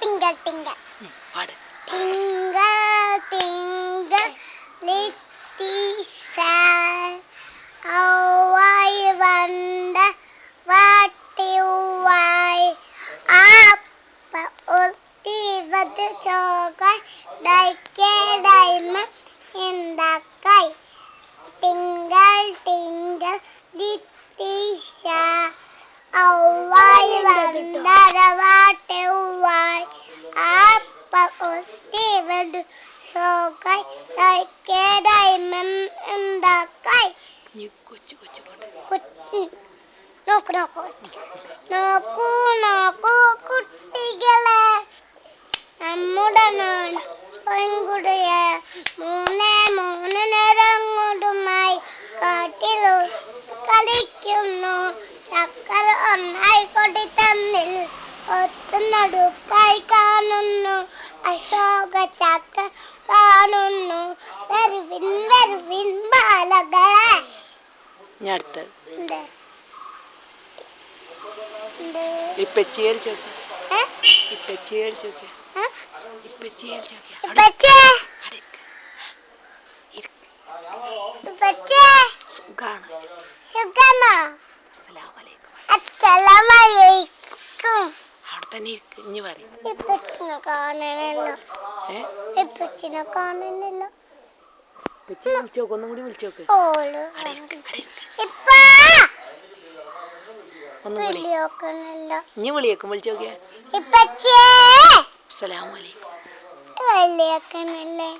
Tingle, tingle. പാട്. Tingle, tingle, little star. How I wonder what you are. Up, with the chocolate like a diamond in the sky. Tingle, tingle, little star. How I wonder what you are. Up, with the chocolate like a diamond in the sky. നീ കൊച്ചു കൊച്ചു പാട്ട്. നോക്കൂ നോക്കൂ നോക്കൂ നോക്കൂ കുട്ടികളെ, നമ്മുടെ നാട് പെൺകുട്ടിയെ മൂന്നേ മൂന്ന് നിറങ്ങോട്ടുമായി കാട്ടിലു കളിക്കുന്നു. ചക്കര ഒന്നായി കൊടി തന്നിൽ ഒത്തുനടുക്കായി കാണുന്നു. അശോക ചക്ക കാണുന്നു. വരുവിൻ വരുവിൻ ബാലകളെ. ഞാൻ അടുത്ത് ഇപ്പച്ചിയെ ചോദിക്കാം. ഇപ്പച്ചിയെ ചോദിക്കാം. ഇപ്പച്ചിയെ ചോദിക്കാം. സുഖാണോ? അസ്സലാമലൈക്കും. അവിടെ തന്നെ ഇരിക്ക്. ഇനി പറയും. ഇപ്പച്ചിനെ കാണാനല്ലോ. ഇപ്പച്ചിനെ കാണാനല്ലോ. ഇപ്പച്ചി വിളിച്ചോക്ക്. ഒന്നും കൂടി വിളിച്ചോക്ക്. ഓള് ഇപ്പ വിളിയോക്കണല്ലോ. ഇനി വിളിയേക്കും. വിളിച്ചോക്കിയ. ഇപ്പച്ചിയെ അസ്സലാമലൈക്കും. വിളിയോക്കണല്ലേ.